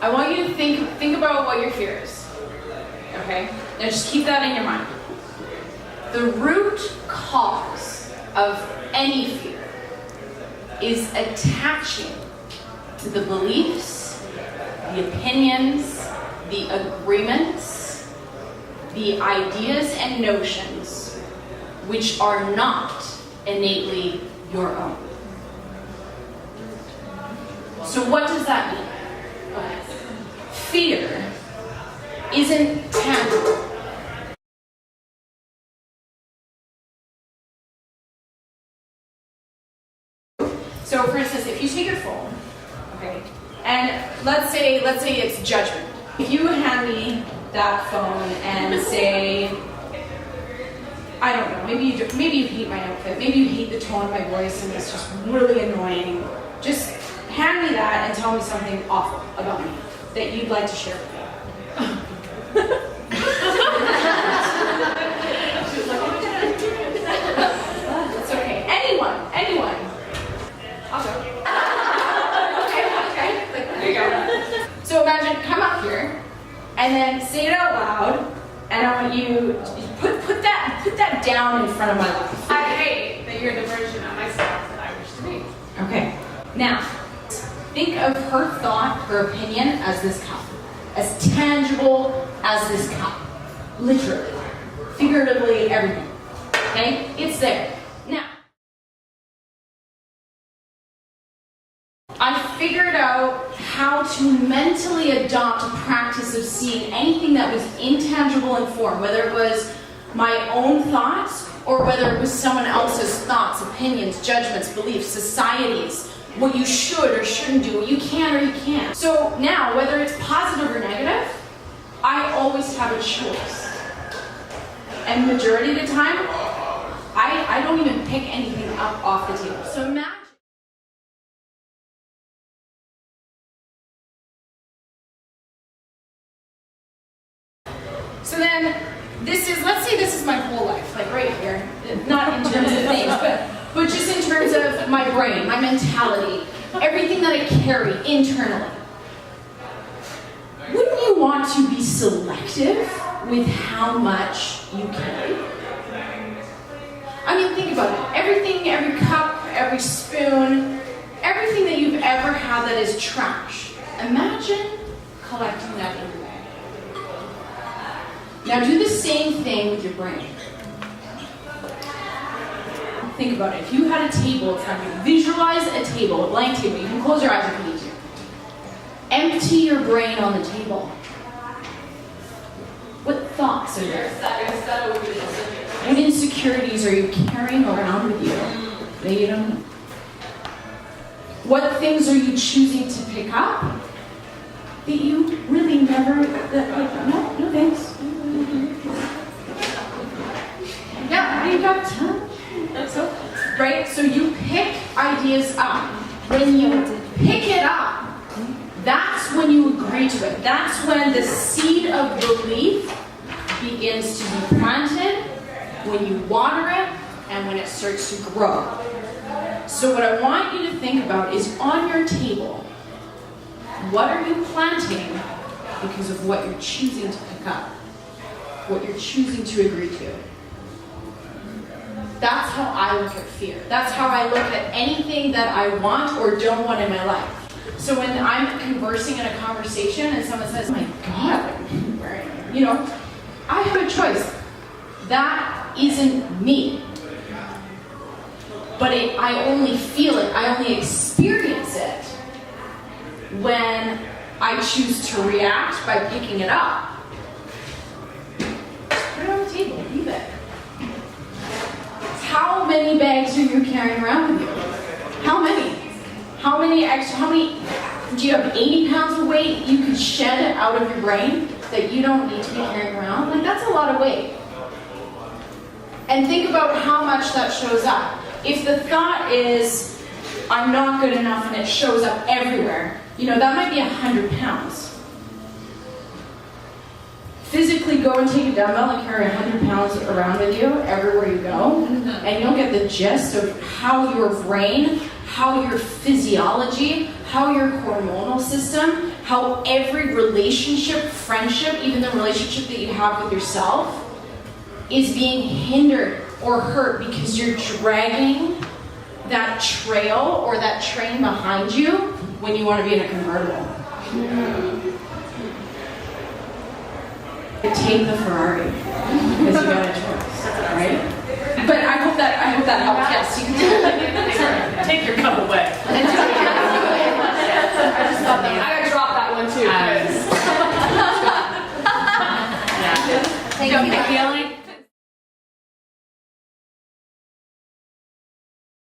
I want you to think about what your fear is. Okay? Now just keep that in your mind. The root cause of any fear is attaching to the beliefs, the opinions, the agreements, the ideas and notions which are not innately your own. So what does that mean? Fear isn't tangible. So for instance, if you take your phone, okay, and let's say it's judgment. If you hand me that phone and say, I don't know, maybe you hate my outfit, maybe you hate the tone of my voice and it's just really annoying. Just hand me that and tell me something awful about me that you'd like to share with me. It's okay. Anyone. I'll go. Okay. There you go. So imagine, come up here and then say it out loud, and I want you to put that down in front of my life. I hate that you're the version of myself that I wish to be. Okay. Now, think of her thought, her opinion as this cup. As tangible as this cup. Literally. Figuratively, everything. Okay? It's there. Now, I figured out how to mentally adopt a practice of seeing anything that was intangible in form, whether it was my own thoughts or whether it was someone else's thoughts, opinions, judgments, beliefs, societies, what you should or shouldn't do, what you can or you can't. So now, whether it's positive or negative, I always have a choice. And majority of the time, I don't even pick anything up off the table. So imagine. So then, let's say this is my whole life, like right here. Not in terms of things, but just in terms of my brain, my mentality, everything that I carry internally. Wouldn't you want to be selective with how much you carry? I mean, think about it. Everything, every cup, every spoon, everything that you've ever had that is trash. Imagine collecting that in your bag. Now do the same thing with your brain. Think about it. If you had a table in front of you, visualize a table, a blank table. You can close your eyes if you need to. Empty your brain on the table. What thoughts are there? What insecurities are you carrying around with you that you don't know? What things are you choosing to pick up that you really never, no thanks. Yeah, you got time. So, right? So you pick ideas up. When you pick it up, that's when you agree to it. That's when the seed of belief begins to be planted, when you water it, and when it starts to grow. So what I want you to think about is on your table, what are you planting because of what you're choosing to pick up, what you're choosing to agree to? That's how I look at fear. That's how I look at anything that I want or don't want in my life. So when I'm conversing in a conversation and someone says, "My God, I have a choice." That isn't me. But I only feel it, I only experience it when I choose to react by picking it up. Just put it on the table, leave it. How many bags are you carrying around with you? How many? Do you have 80 pounds of weight you could shed out of your brain that you don't need to be carrying around? Like, that's a lot of weight. And think about how much that shows up. If the thought is, I'm not good enough, and it shows up everywhere, that might be 100 pounds. Physically go and take a dumbbell and carry 100 pounds around with you everywhere you go, and you'll get the gist of how your brain, how your physiology, how your hormonal system, how every relationship, friendship, even the relationship that you have with yourself is being hindered or hurt because you're dragging that trail or that train behind you when you want to be in a convertible. Take the Ferrari because you got a choice, right? But I hope that helped. Yes, you can take your cup away.